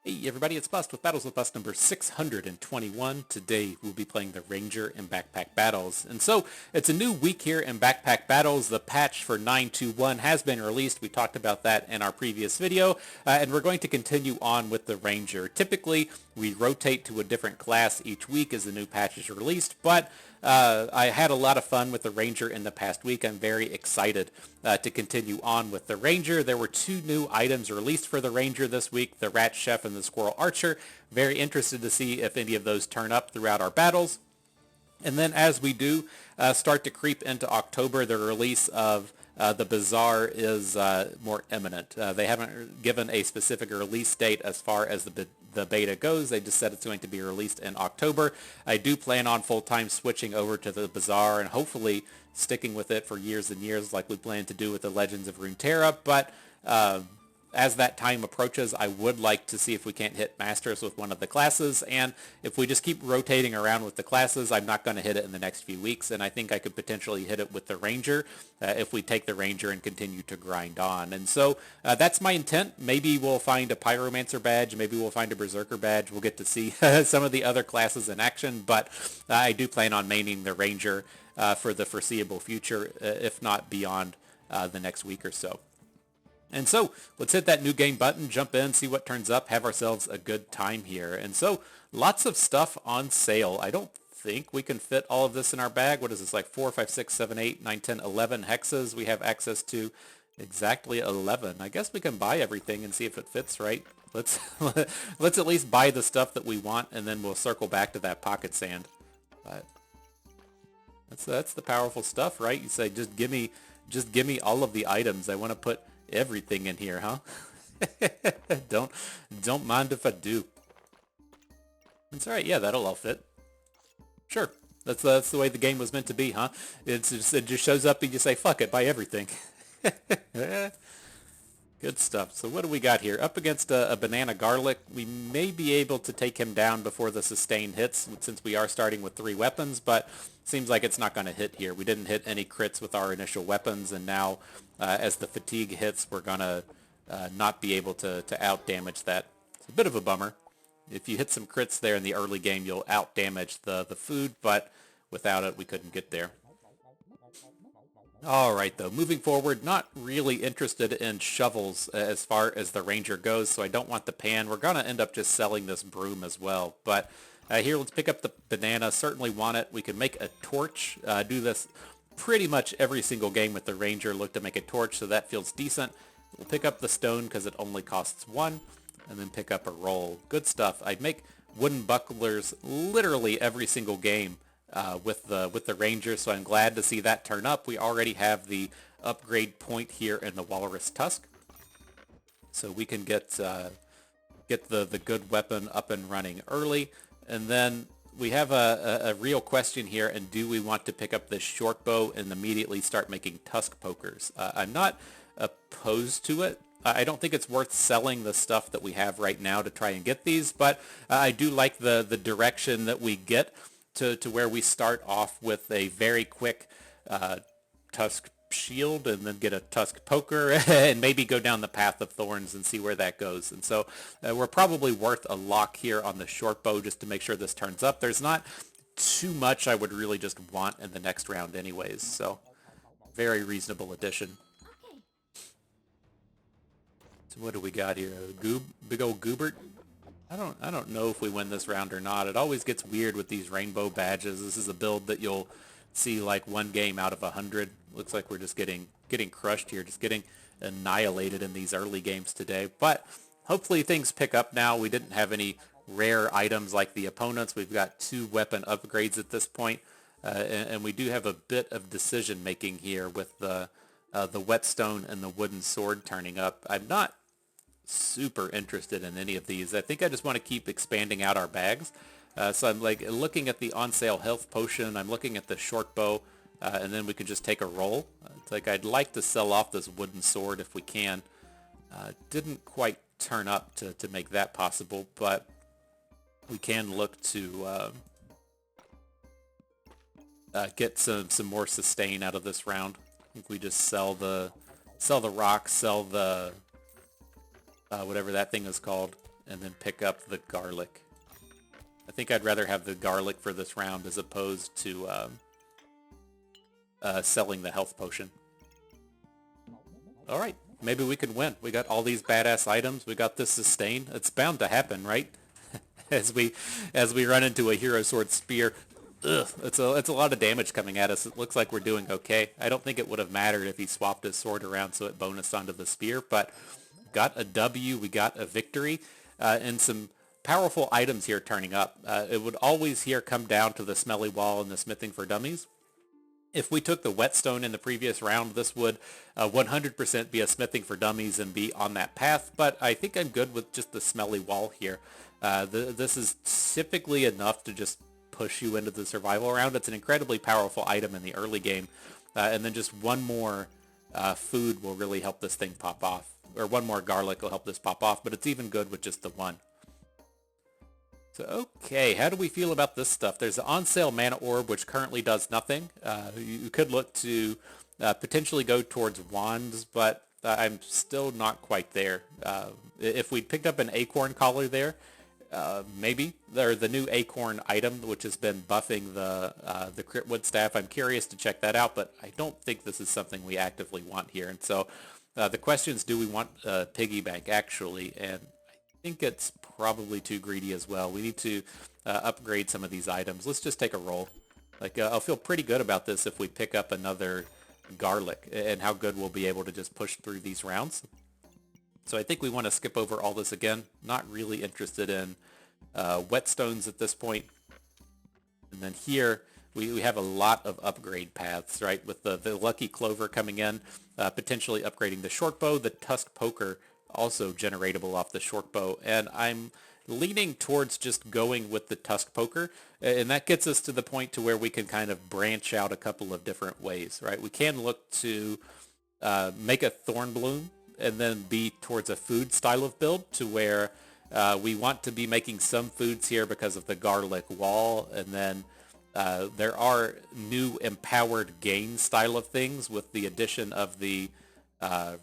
Hey everybody, it's Bust with Battles with Bust number 621. Today we'll be playing the Ranger in Backpack Battles. And so it's a new week here in Backpack Battles. The patch for 9.2.1 has been released. We talked about that in our previous video. And we're going to continue on with the Ranger. Typically we rotate to a different class each week as the new patch is released, but I had a lot of fun with the Ranger in the past week. I'm very excited to continue on with the Ranger. There were two new items released for the Ranger this week, the Rat Chef and the Squirrel Archer. Very interested to see if any of those turn up throughout our battles. And then as we do start to creep into October, the release of the Bazaar is more imminent. They haven't given a specific release date as far as the beta goes. They just said it's going to be released in October. I do plan on full-time switching over to the Bazaar and hopefully sticking with it for years and years like we plan to do with the Legends of Runeterra, but as that time approaches, I would like to see if we can't hit Masters with one of the classes, and if we just keep rotating around with the classes, I'm not going to hit it in the next few weeks, and I think I could potentially hit it with the Ranger if we take the Ranger and continue to grind on. And so that's my intent. Maybe we'll find a Pyromancer badge, maybe we'll find a Berserker badge. We'll get to see some of the other classes in action, but I do plan on maining the Ranger for the foreseeable future, if not beyond the next week or so. And so let's hit that new game button, jump in, see what turns up, have ourselves a good time here. And so lots of stuff on sale. I don't think we can fit all of this in our bag. What is this, like 4, 5, 6, 7, 8, 9, 10, 11 hexes? We have access to exactly 11. I guess we can buy everything and see if it fits, right? Let's let's at least buy the stuff that we want, and then we'll circle back to that pocket sand. But that's the powerful stuff, right? You say, just give me all of the items. I want to put everything in here, huh? Don't mind if I do. It's alright, yeah, that'll all fit. Sure. That's the way the game was meant to be, huh? It just shows up and you say, fuck it, buy everything. Good stuff. So what do we got here? Up against a Banana Garlic. We may be able to take him down before the sustain hits, since we are starting with 3 weapons, but seems like it's not going to hit here. We didn't hit any crits with our initial weapons, and now as the fatigue hits, we're going to not be able to out-damage that. It's a bit of a bummer. If you hit some crits there in the early game, you'll out-damage the food, but without it, we couldn't get there. Alright though, moving forward, not really interested in shovels as far as the Ranger goes, so I don't want the pan. We're going to end up just selling this broom as well. But here, let's pick up the banana. Certainly want it. We can make a torch. Do this pretty much every single game with the Ranger. Look to make a torch, so that feels decent. We'll pick up the stone because it only costs 1, and then pick up a roll. Good stuff. I'd make wooden bucklers literally every single game with the Ranger, so I'm glad to see that turn up. We already have the upgrade point here in the Walrus Tusk, so we can get the good weapon up and running early. And then we have a real question here, and do we want to pick up this short bow and immediately start making tusk pokers? I'm not opposed to it. I don't think it's worth selling the stuff that we have right now to try and get these, but I do like the direction that we get to where we start off with a very quick tusk shield and then get a tusk poker and maybe go down the path of thorns and see where that goes. And so we're probably worth a lock here on the short bow just to make sure this turns up. There's not too much I would really just want in the next round anyways, so very reasonable addition. So what do we got here? Big old Goobert? I don't know if we win this round or not. It always gets weird with these rainbow badges. This is a build that you'll see like 1 game out of 100. Looks like we're just getting crushed here, just getting annihilated in these early games today. But hopefully things pick up now. We didn't have any rare items like the opponents. We've got 2 weapon upgrades at this point, and we do have a bit of decision making here with the whetstone and the wooden sword turning up. I'm not super interested in any of these. I think I just want to keep expanding out our bags. So I'm like looking at the on sale health potion, I'm looking at the short bow, and then we can just take a roll. It's like I'd like to sell off this wooden sword if we can. Didn't quite turn up to make that possible, but we can look to get some more sustain out of this round. I think we just sell the rock, sell the whatever that thing is called, and then pick up the garlic. I think I'd rather have the garlic for this round as opposed to selling the health potion. Alright, maybe we can win. We got all these badass items. We got this sustain. It's bound to happen, right? as we run into a hero sword spear. Ugh, it's a lot of damage coming at us. It looks like we're doing okay. I don't think it would have mattered if he swapped his sword around so it bonused onto the spear, but got a W, we got a victory, and some powerful items here turning up. It would always here come down to the smelly wall and the smithing for dummies. If we took the whetstone in the previous round, this would 100% be a smithing for dummies and be on that path, but I think I'm good with just the smelly wall here. This is typically enough to just push you into the survival round. It's an incredibly powerful item in the early game, and then just one more food will really help this thing pop off, or one more garlic will help this pop off, but it's even good with just the one. So okay, how do we feel about this stuff? There's an on sale mana orb which currently does nothing. You could look to potentially go towards wands, but I'm still not quite there. If we picked up an acorn collar there, maybe. Or the new acorn item, which has been buffing the critwood staff. I'm curious to check that out, but I don't think this is something we actively want here. And so the question is, do we want a piggy bank actually? And I think it's probably too greedy as well. We need to upgrade some of these items. Let's just take a roll. Like I'll feel pretty good about this if we pick up another garlic and how good we'll be able to just push through these rounds. So I think we want to skip over all this again. Not really interested in whetstones at this point. And then here we have a lot of upgrade paths, right? With the lucky clover coming in, potentially upgrading the short bow, the tusk poker also generatable off the short bow. And I'm leaning towards just going with the tusk poker, and that gets us to the point to where we can kind of branch out a couple of different ways, right? We can look to make a thorn bloom and then be towards a food style of build to where we want to be making some foods here because of the garlic wall, and then there are new empowered gain style of things with the addition of the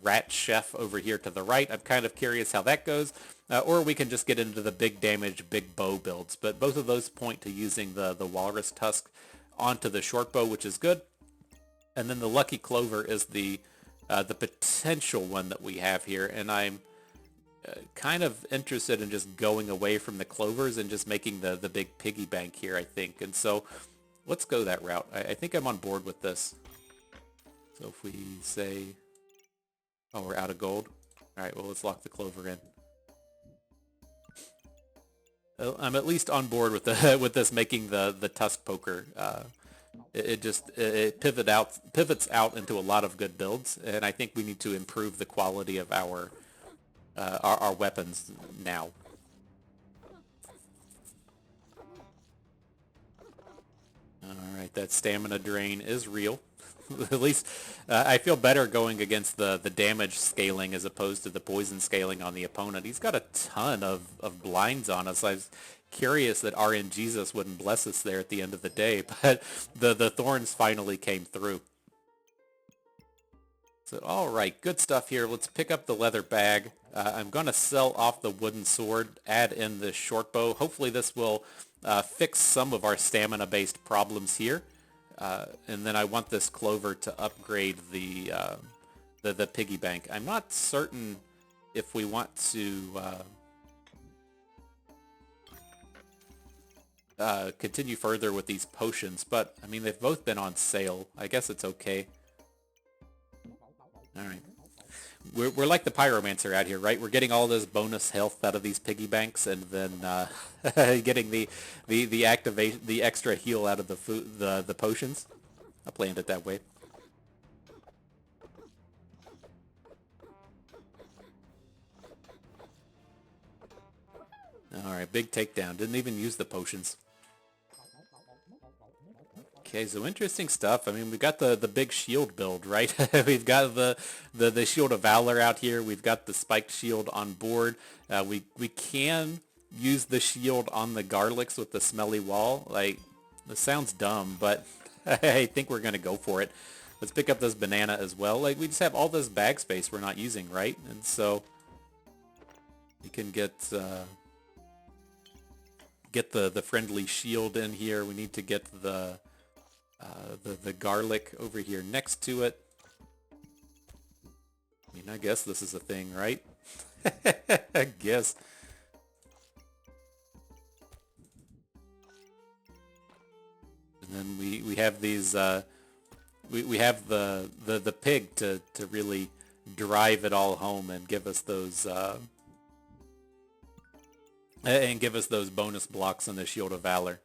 rat chef over here to the right. I'm kind of curious how that goes. Or we can just get into the big damage, big bow builds. But both of those point to using the walrus tusk onto the short bow, which is good. And then the lucky clover is the potential one that we have here. And I'm kind of interested in just going away from the clovers and just making the big piggy bank here, I think. And so let's go that route. I think I'm on board with this. So if we say, oh, we're out of gold. All right, well, let's lock the clover in. I'm at least on board with with this making the tusk poker. It pivots out into a lot of good builds, and I think we need to improve the quality of our weapons now. All right, that stamina drain is real. At least I feel better going against the damage scaling as opposed to the poison scaling on the opponent. He's got a ton of blinds on us. I was curious that RN Jesus wouldn't bless us there at the end of the day, but the thorns finally came through. So all right, good stuff here. Let's pick up the leather bag. I'm going to sell off the wooden sword, add in the short bow. Hopefully this will fix some of our stamina-based problems here. And then I want this clover to upgrade the piggy bank. I'm not certain if we want to continue further with these potions, but I mean they've both been on sale. I guess it's okay. All right. We're like the pyromancer out here, right? We're getting all this bonus health out of these piggy banks, and then getting the activation, the extra heal out of the potions. I planned it that way. All right, big takedown. Didn't even use the potions. Okay, so interesting stuff. I mean, we've got the big shield build, right? We've got the Shield of Valor out here. We've got the spiked shield on board. We can use the shield on the garlics with the smelly wall. Like, this sounds dumb, but I think we're going to go for it. Let's pick up this banana as well. Like, we just have all this bag space we're not using, right? And so We can get the friendly shield in here. We need to get the garlic over here next to it. I mean, I guess this is a thing, right? I guess. And then we have these we have the pig to really drive it all home and give us those bonus blocks on the Shield of Valor.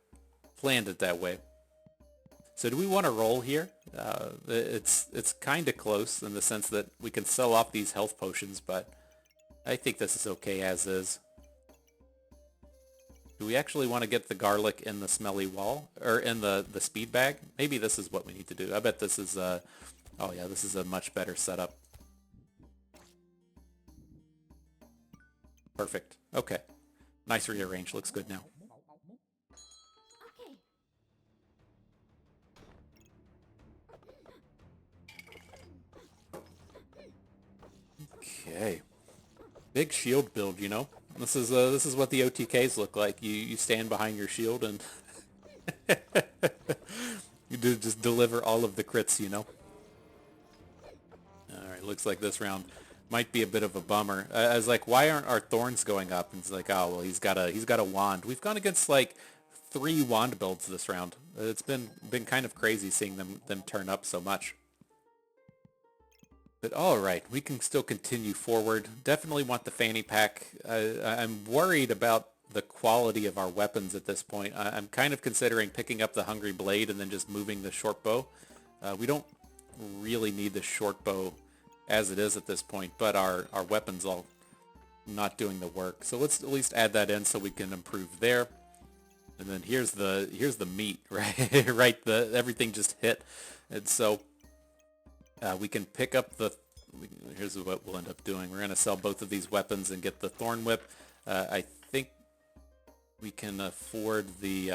Planned it that way. So do we want to roll here? It's kind of close in the sense that we can sell off these health potions, but I think this is okay as is. Do we actually want to get the garlic in the smelly wall? Or in the speed bag? Maybe this is what we need to do. I bet this is oh yeah, this is a much better setup. Perfect. Okay. Nice rearrange. Looks good now. Okay. Big shield build, you know? This is what the OTKs look like. You stand behind your shield and you just deliver all of the crits, you know? Alright, looks like this round might be a bit of a bummer. I was like, why aren't our thorns going up? And it's like, oh well, he's got a wand. We've gone against like 3 wand builds this round. It's been kind of crazy seeing them turn up so much. But alright, we can still continue forward. Definitely want the fanny pack. I'm worried about the quality of our weapons at this point. I'm kind of considering picking up the Hungry Blade and then just moving the short bow. We don't really need the short bow as it is at this point, but our weapons all not doing the work. So let's at least add that in so we can improve there. And then here's the meat, right? Right, everything just hit. And so we can pick up here's what we'll end up doing. We're going to sell both of these weapons and get the Thorn Whip. I think we can afford the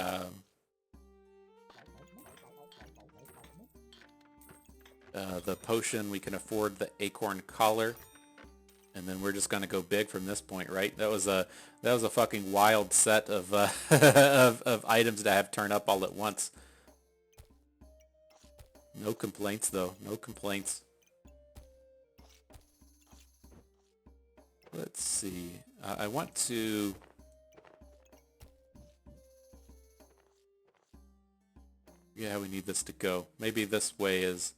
potion. We can afford the Acorn Collar. And then we're just going to go big from this point, right? That was a fucking wild set of of items to have turn up all at once. No complaints, though. No complaints. Let's see. I want to... Yeah, we need this to go. Maybe this way is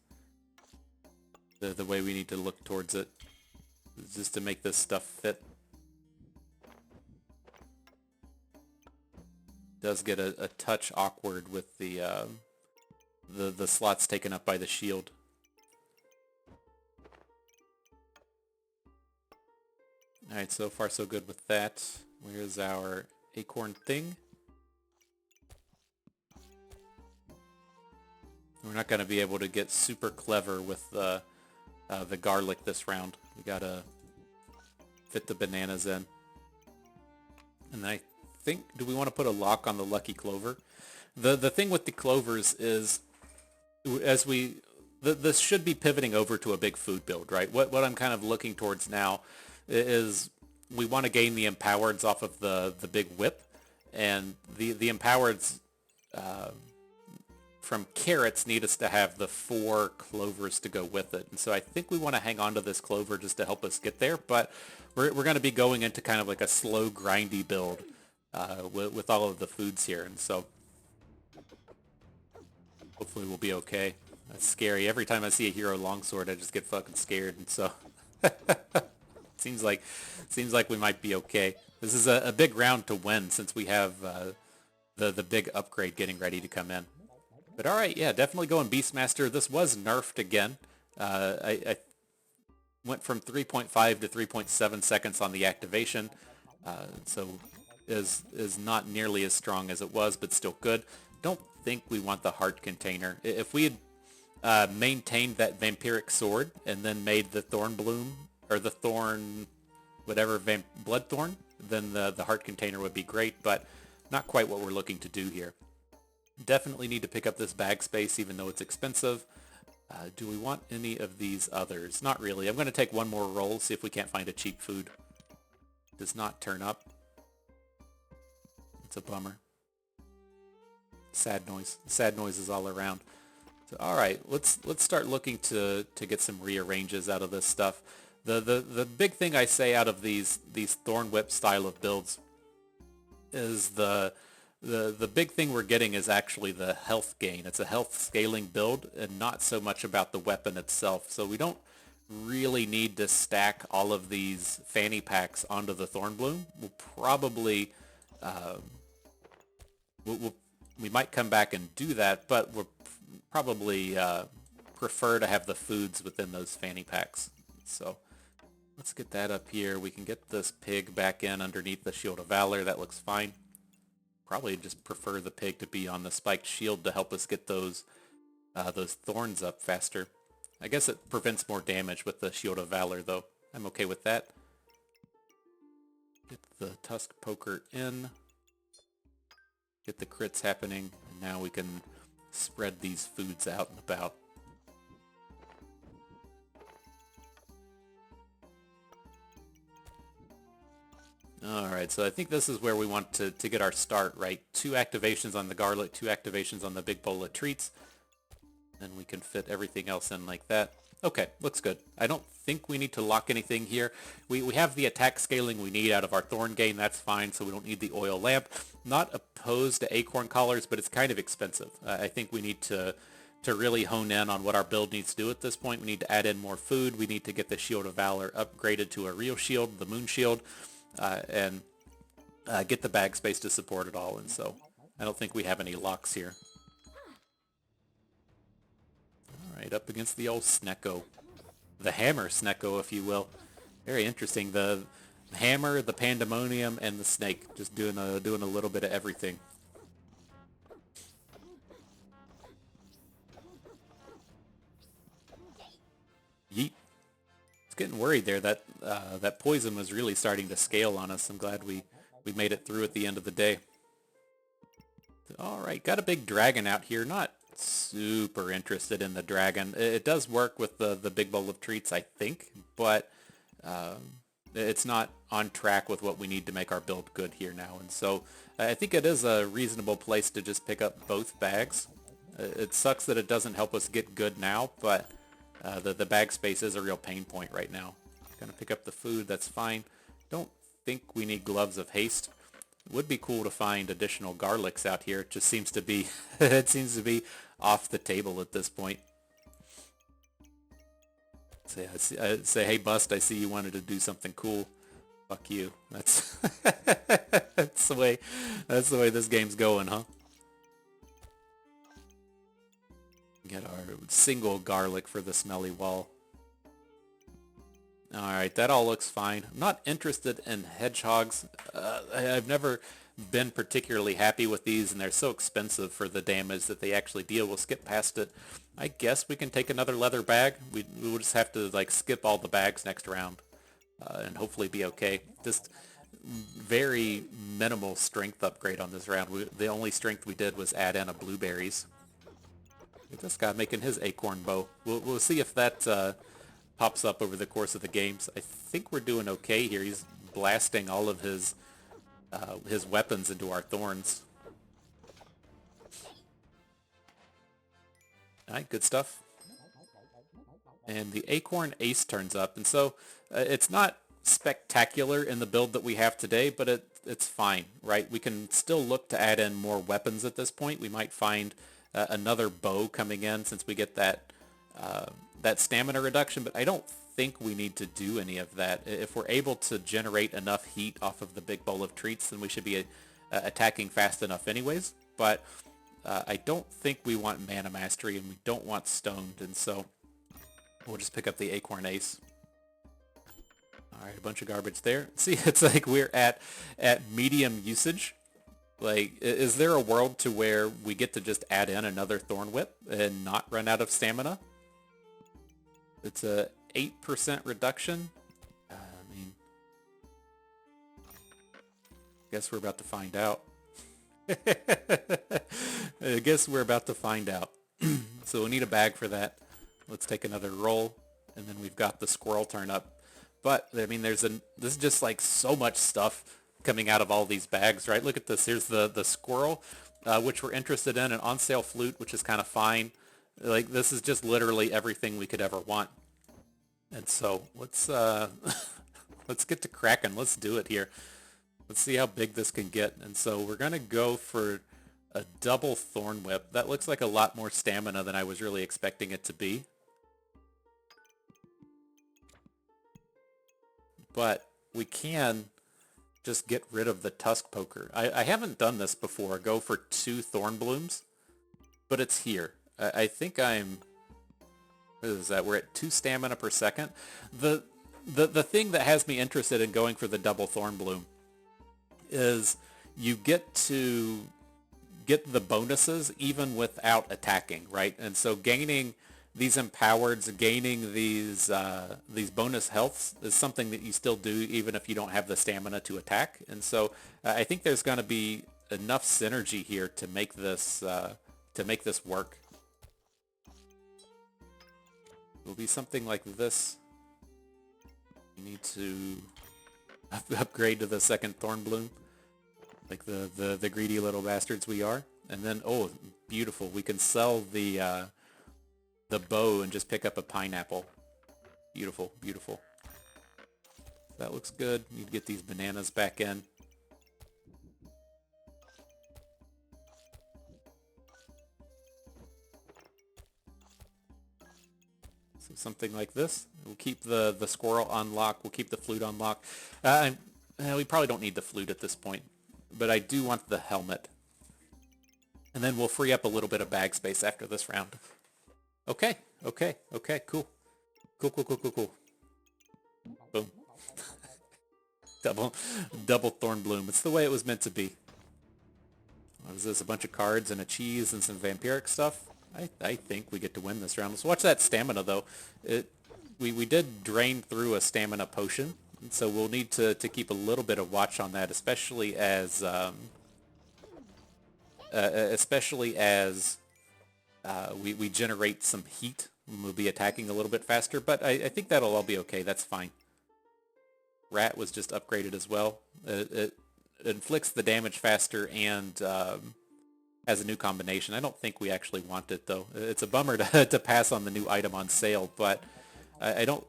the way we need to look towards it. Just to make this stuff fit. Does get a touch awkward with the slots taken up by the shield. Alright, so far so good with that. Where's our acorn thing? We're not going to be able to get super clever with the garlic this round. We gotta fit the bananas in. And I think, do we want to put a lock on the lucky clover? The thing with the clovers is, this should be pivoting over to a big food build, right? What I'm kind of looking towards now is we want to gain the empowereds off of the big whip, and the empowereds from carrots need us to have the 4 clovers to go with it. And so I think we want to hang on to this clover just to help us get there, but we're going to be going into kind of like a slow, grindy build with all of the foods here, and so hopefully we'll be okay. That's scary. Every time I see a hero longsword, I just get fucking scared, and so seems like we might be okay. This is a big round to win since we have the big upgrade getting ready to come in. But alright, yeah, definitely going Beastmaster. This was nerfed again. I went from 3.5 to 3.7 seconds on the activation, so is not nearly as strong as it was, but still good. Don't think we want the heart container. If we had maintained that vampiric sword and then made the thorn bloom, or the thorn, whatever, bloodthorn, then the heart container would be great, but not quite what we're looking to do here. Definitely need to pick up this bag space, even though it's expensive. Do we want any of these others? Not really. I'm going to take one more roll, see if we can't find a cheap food. does not turn up. It's a bummer. Sad noise. Sad noises all around. So, all right, let's start looking to get some rearranges out of this stuff. The big thing I say out of these Thorn Whip style of builds is the big thing we're getting is actually the health gain. It's a health scaling build and not so much about the weapon itself. So we don't really need to stack all of these fanny packs onto the Thorn Bloom. We'll probably we might come back and do that, but we'll probably prefer to have the foods within those fanny packs. So let's get that up here. We can get this pig back in underneath the Shield of Valor. That looks fine. Probably just prefer the pig to be on the spiked shield to help us get those thorns up faster. I guess it prevents more damage with the Shield of Valor, though. I'm okay with that. Get the Tusk Poker in. Get the crits happening. And now we can spread these foods out and about. Alright, so I think this is where we want to get our start, right? 2 activations on the garlic, 2 activations on the big bowl of treats. And we can fit everything else in like that. Okay, looks good. I don't think we need to lock anything here. We have the attack scaling we need out of our Thorn Gain, that's fine, so we don't need the oil lamp. Not opposed to acorn collars, but it's kind of expensive. I think we need to really hone in on what our build needs to do at this point. We need to add in more food. We need to get the Shield of Valor upgraded to a real shield, the Moon Shield, and get the bag space to support it all. And so I don't think we have any locks here. Alright, up against the old Snecko. The hammer Snecko, if you will. Very interesting. The hammer, the pandemonium, and the snake. Just doing a little bit of everything. Yeet. It's getting worried there. That poison was really starting to scale on us. I'm glad we made it through at the end of the day. Alright, got a big dragon out here. Not super interested in the dragon. It does work with the big bowl of treats, I think, but it's not on track with what we need to make our build good here now. And so I think it is a reasonable place to just pick up both bags. It sucks that it doesn't help us get good now, but the bag space is a real pain point right now. Gonna pick up the food, that's fine. Don't think we need gloves of haste. Would be cool to find additional garlics out here. It just seems to be it seems to be off the table at this point. Say, hey Bust, I see you wanted to do something cool. Fuck you. That's that's the way this game's going, huh? Get our single garlic for the smelly wall. Alright, that all looks fine. I'm not interested in hedgehogs. I've never been particularly happy with these, and they're so expensive for the damage that they actually deal. We'll skip past it. I guess we can take another leather bag. We will just have to like skip all the bags next round and hopefully be okay. Just very minimal strength upgrade on this round. The only strength we did was add in a blueberries. Look at this guy making his acorn bow. We'll see if that pops up over the course of the games. I think we're doing okay here. He's blasting all of his weapons into our thorns. Alright, good stuff. And the acorn ace turns up, and so it's not spectacular in the build that we have today, but it's fine, right? We can still look to add in more weapons at this point. We might find another bow coming in since we get that stamina reduction, but I don't think we need to do any of that. If we're able to generate enough heat off of the big bowl of treats, then we should be attacking fast enough anyways, but I don't think we want mana mastery, and we don't want stoned, and so we'll just pick up the acorn ace. Alright, a bunch of garbage there. See, it's like we're at medium usage. Like, is there a world to where we get to just add in another Thorn Whip and not run out of stamina? It's a 8% reduction. I mean, guess we're about to find out. I guess we're about to find out. So we'll need a bag for that. Let's take another roll, and then we've got the squirrel turn up. But I mean, this is just like so much stuff coming out of all these bags, right? Look at this. Here's the squirrel, which we're interested in, an on sale flute, which is kind of fine. Like this is just literally everything we could ever want. And so let's let's get to cracking. Let's do it here. Let's see how big this can get. And so we're gonna go for a double thorn whip. That looks like a lot more stamina than I was really expecting it to be. But we can just get rid of the tusk poker. I haven't done this before, go for 2 thorn blooms, but it's here. I think I'm, what is that? We're at 2 stamina per second. The thing that has me interested in going for the double thorn bloom is you get to get the bonuses even without attacking, right? And so gaining these empowereds, gaining these bonus healths is something that you still do even if you don't have the stamina to attack. And so I think there's going to be enough synergy here to make this work. It'll be something like this. You need to upgrade to the second thorn bloom, like the greedy little bastards we are. And then, oh, beautiful, we can sell the bow and just pick up a pineapple. Beautiful, beautiful. That looks good. Need to get these bananas back in. So something like this. We'll keep the squirrel on lock. We'll keep the flute on lock. We probably don't need the flute at this point, but I do want the helmet. And then we'll free up a little bit of bag space after this round. Okay, okay, okay, cool. Cool, cool, cool, cool, cool. Boom. double thorn bloom. It's the way it was meant to be. What is this? A bunch of cards and a cheese and some vampiric stuff? I think we get to win this round. Let's watch that stamina, though. We did drain through a stamina potion, and so we'll need to keep a little bit of watch on that, especially as we generate some heat. We'll be attacking a little bit faster, but I think that'll all be okay. That's fine. Rat was just upgraded as well. It inflicts the damage faster and has a new combination. I don't think we actually want it, though. It's a bummer to pass on the new item on sale, but I don't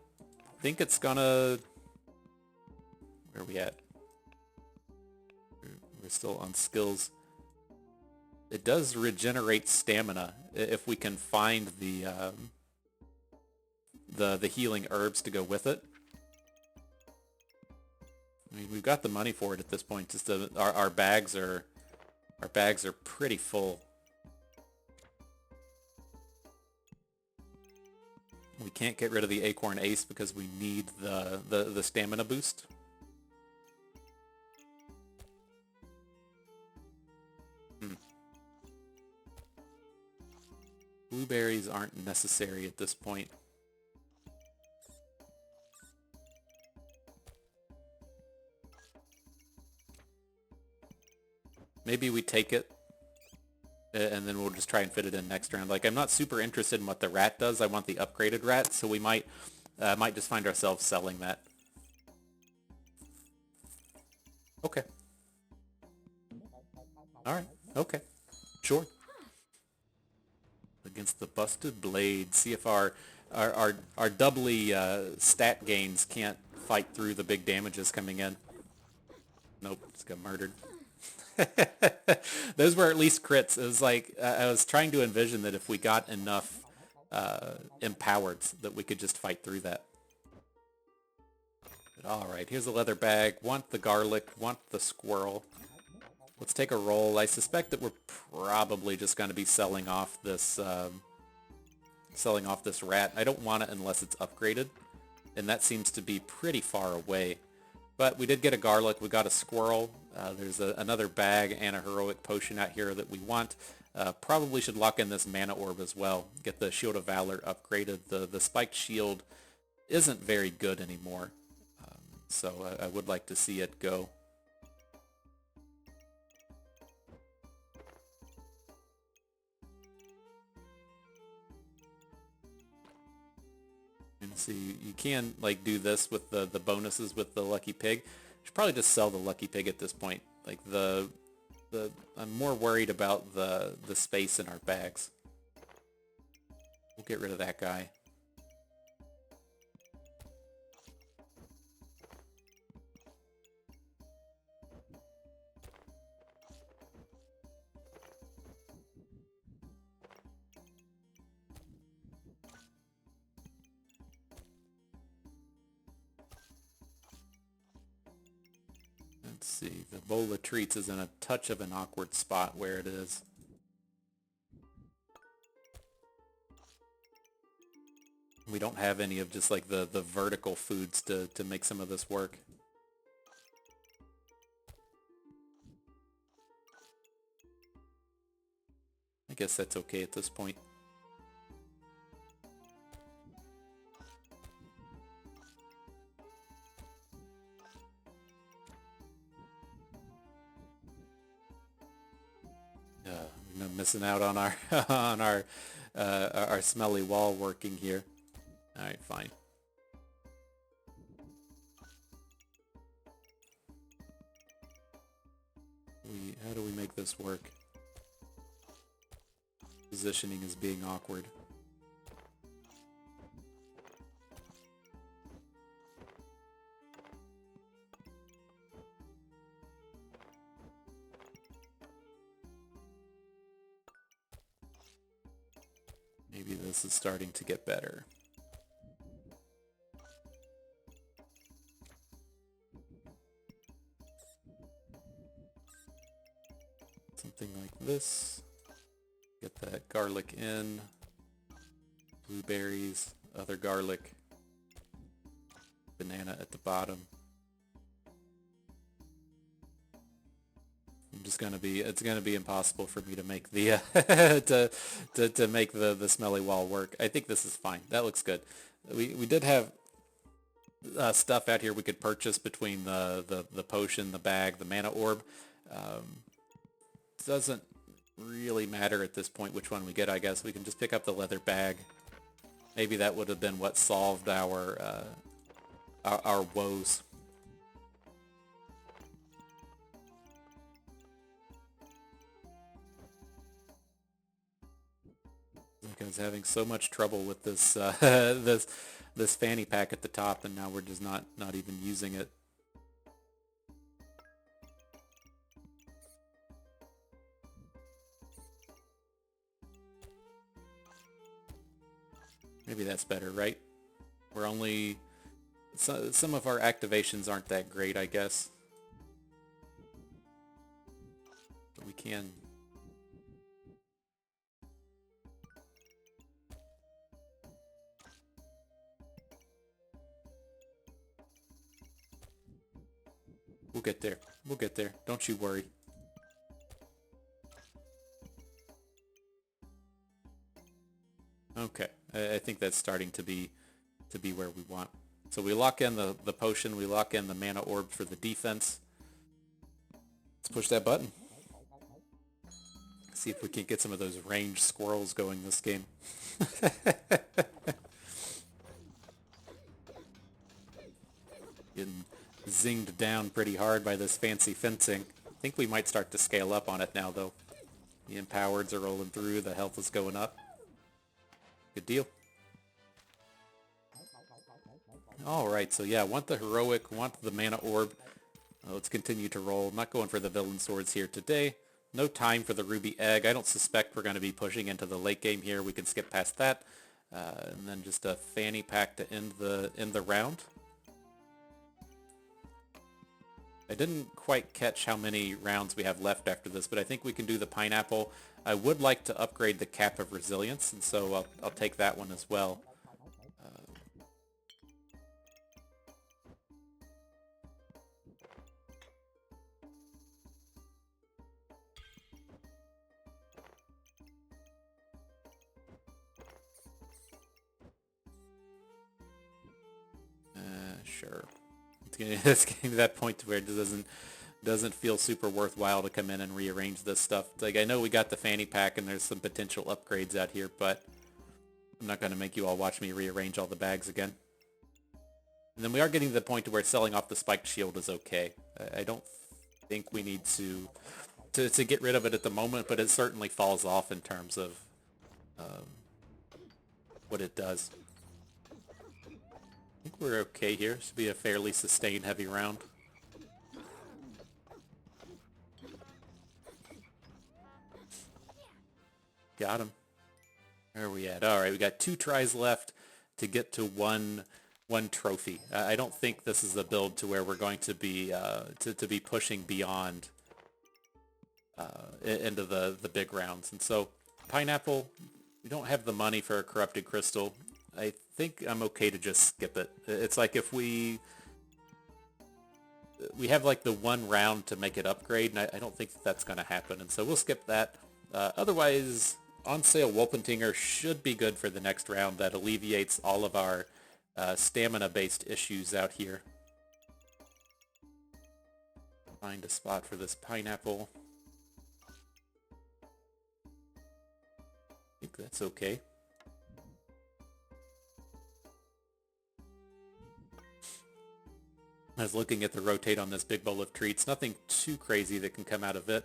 think it's gonna... Where are we at? We're still on skills. It does regenerate stamina if we can find the healing herbs to go with it. I mean, we've got the money for it at this point. Just our bags are pretty full. We can't get rid of the acorn ace because we need the stamina boost. Blueberries aren't necessary at this point. Maybe we take it, and then we'll just try and fit it in next round. Like, I'm not super interested in what the rat does. I want the upgraded rat, so we might just find ourselves selling that. Okay. Alright, okay. Sure. Against the busted blade. See if our doubly stat gains can't fight through the big damages coming in. Nope, just got murdered. Those were at least crits. It was like, I was trying to envision that if we got enough empowereds that we could just fight through that. Alright, here's a leather bag. Want the garlic, want the squirrel. Let's take a roll. I suspect that we're probably just going to be selling off this rat. I don't want it unless it's upgraded, and that seems to be pretty far away. But we did get a garlic. We got a squirrel. There's another bag and a heroic potion out here that we want. Probably should lock in this mana orb as well. Get the Shield of Valor upgraded. The spiked shield isn't very good anymore, so I would like to see it go. And So you can like do this with the bonuses with the lucky pig. Should probably just sell the lucky pig at this point. Like I'm more worried about the space in our bags. We'll get rid of that guy. Let's see, the bowl of treats is in a touch of an awkward spot where it is. We don't have any of just like the vertical foods to make some of this work. I guess that's okay at this point. We're missing out on our on our smelly wall working here. All right, fine. How do we make this work? Positioning is being awkward. Maybe this is starting to get better. Something like this. Get that garlic in. Blueberries, other garlic. Banana at the bottom. It's gonna be impossible for me to make the to make the smelly wall work. I think this is fine. That looks good. We did have stuff out here we could purchase between the potion, the bag, the mana orb. Doesn't really matter at this point which one we get. I guess we can just pick up the leather bag. Maybe that would have been what solved our woes. I was having so much trouble with this this fanny pack at the top, and now we're just not even using it. Maybe that's better, right? We're only... some of our activations aren't that great, I guess. But we can... We'll get there. We'll get there. Don't you worry. Okay. I think that's starting to be where we want. So we lock in the potion, we lock in the mana orb for the defense. Let's push that button. See if we can get some of those ranged squirrels going this game. Getting zinged down pretty hard by this fancy fencing. I think we might start to scale up on it now, though. The empowereds are rolling through, the health is going up. Good deal. Alright, so yeah, want the heroic, want the mana orb. Let's continue to roll. I'm not going for the villain swords here today. No time for the ruby egg. I don't suspect we're going to be pushing into the late game here. We can skip past that. And then just a fanny pack to end the round. I didn't quite catch how many rounds we have left after this, but I think we can do the pineapple. I would like to upgrade the cap of resilience, and so I'll take that one as well. Sure. It's getting to that point where it doesn't feel super worthwhile to come in and rearrange this stuff. Like, I know we got the fanny pack and there's some potential upgrades out here, but I'm not going to make you all watch me rearrange all the bags again. And then we are getting to the point to where selling off the spiked shield is okay. I don't think we need to get rid of it at the moment, but it certainly falls off in terms of what it does. I think we're okay here. Should be a fairly sustained heavy round. Got him. Where are we at? All right, we got 2 tries left to get to one trophy. I don't think this is a build to where we're going to be to be pushing beyond into the big rounds. And so pineapple, we don't have the money for a corrupted crystal. I think I'm okay to just skip it. It's like if we have like the 1 round to make it upgrade, and I don't think that's going to happen. And so we'll skip that. Otherwise, on sale Wolpentinger should be good for the next round. That alleviates all of our stamina-based issues out here. Find a spot for this pineapple. I think that's okay. I was looking at the rotate on this big bowl of treats. Nothing too crazy that can come out of it.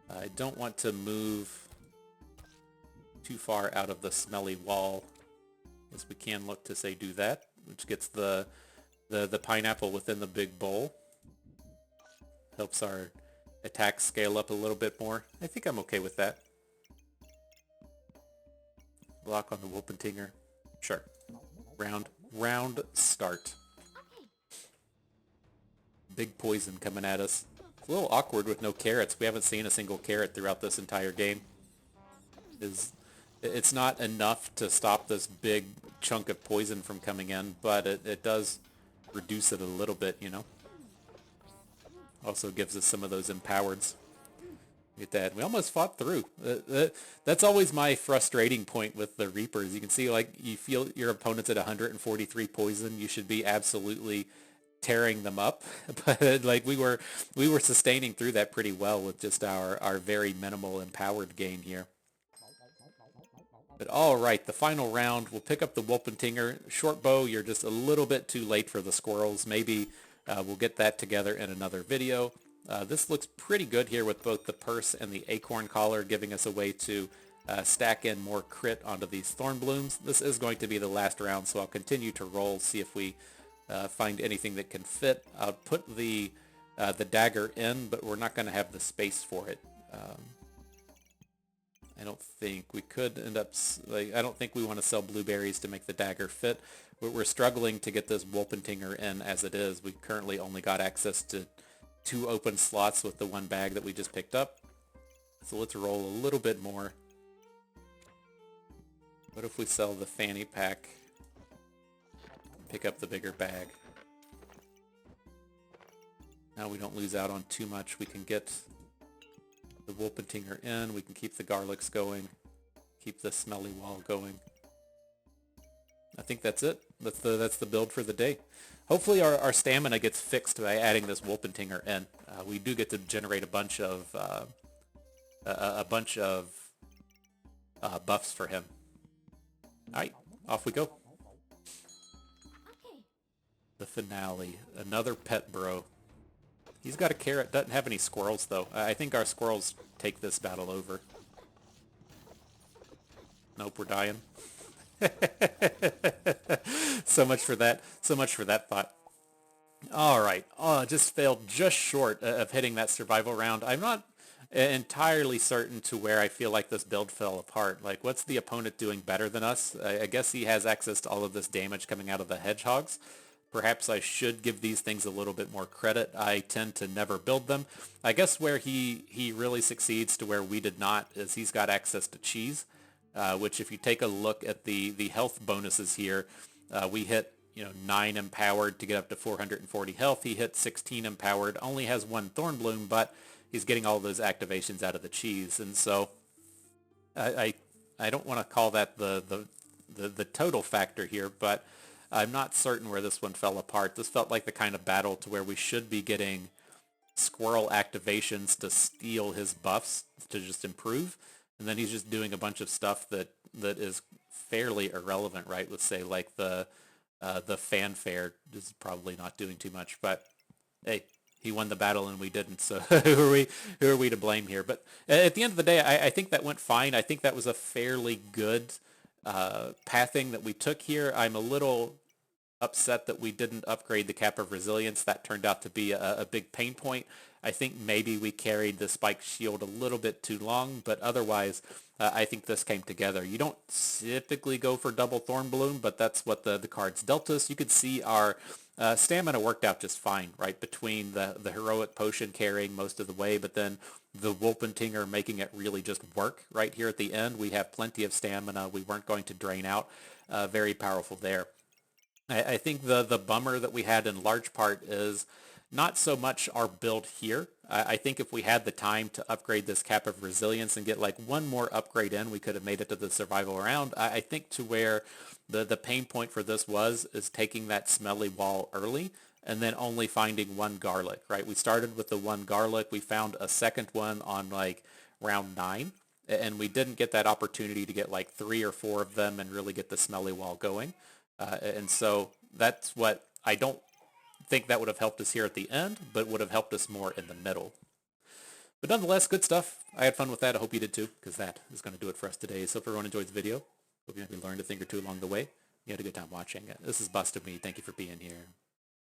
I don't want to move too far out of the smelly wall. As we can look to say do that, which gets the pineapple within the big bowl. Helps our attack scale up a little bit more. I think I'm okay with that. Block on the Wolpentinger. Sure. Round start. Big poison coming at us. It's a little awkward with no carrots. We haven't seen a single carrot throughout this entire game. It's not enough to stop this big chunk of poison from coming in, but it does reduce it a little bit, you know. Also gives us some of those empowereds. Look at that. We almost fought through. That's always my frustrating point with the Reapers. You can see, like, you feel your opponent's at 143 poison. You should be absolutely tearing them up. But, like, we were sustaining through that pretty well with just our very minimal empowered gain here. But all right, the final round, we'll pick up the Wolpentinger. Short bow, you're just a little bit too late for the squirrels. Maybe we'll get that together in another video. This looks pretty good here with both the purse and the acorn collar, giving us a way to stack in more crit onto these thorn blooms. This is going to be the last round, so I'll continue to roll, see if we find anything that can fit. I'll put the dagger in, but we're not going to have the space for it. I don't think we could end up, like, I don't think we want to sell blueberries to make the dagger fit. We're struggling to get this Wolpentinger in as it is. We currently only got access to 2 open slots with the 1 bag that we just picked up. So let's roll a little bit more. What if we sell the fanny pack and pick up the bigger bag? Now we don't lose out on too much. We can get the Wolpentinger in, we can keep the garlics going, keep the smelly wall going. I think that's it. That's the build for the day. Hopefully our stamina gets fixed by adding this Wolpentinger in. We do get to generate a bunch of buffs for him. All right, off we go. The finale, another pet bro. He's got a carrot, doesn't have any squirrels though. I think our squirrels take this battle over. Nope, we're dying. So much for that. So much for that thought. All right. Oh, just failed just short of hitting that survival round. I'm not entirely certain to where I feel like this build fell apart. Like, what's the opponent doing better than us? I guess he has access to all of this damage coming out of the hedgehogs. Perhaps I should give these things a little bit more credit. I tend to never build them. I guess where he really succeeds to where we did not is he's got access to cheese, which if you take a look at the health bonuses here, we hit 9 empowered to get up to 440 health. He hit 16 empowered, only has 1 thorn bloom, but he's getting all those activations out of the cheese. And so I don't want to call that the total factor here, but I'm not certain where this one fell apart. This felt like the kind of battle to where we should be getting squirrel activations to steal his buffs to just improve. And then he's just doing a bunch of stuff that is fairly irrelevant, right? Let's say like the the fanfare is probably not doing too much, but hey, he won the battle and we didn't, so who are we to blame here? But at the end of the day, I think that went fine. I think that was a fairly good pathing that we took here. I'm a little upset that we didn't upgrade the cap of resilience. That turned out to be a big pain point. I think maybe we carried the spike shield a little bit too long, but otherwise I think this came together. You don't typically go for double Thorn Balloon, but that's what the cards dealt us. You could see our stamina worked out just fine, right, between the heroic potion carrying most of the way, but then the Wolpentinger making it really just work right here at the end. We have plenty of stamina. We weren't going to drain out. Very powerful there. I think the bummer that we had in large part is not so much our build here. I think if we had the time to upgrade this cap of resilience and get like one more upgrade in, we could have made it to the survival round. I think to where the pain point for this is taking that smelly wall early and then only finding one garlic, right? We started with the one garlic. We found a second one on like round 9, and we didn't get that opportunity to get like 3 or 4 of them and really get the smelly wall going. And so that's what I don't think that would have helped us here at the end, but would have helped us more in the middle. But nonetheless, good stuff. I had fun with that. I hope you did too, because that is going to do it for us today. So if everyone enjoyed the video, hope you learned a thing or two along the way. You had a good time watching it. This is Busted Me. Thank you for being here.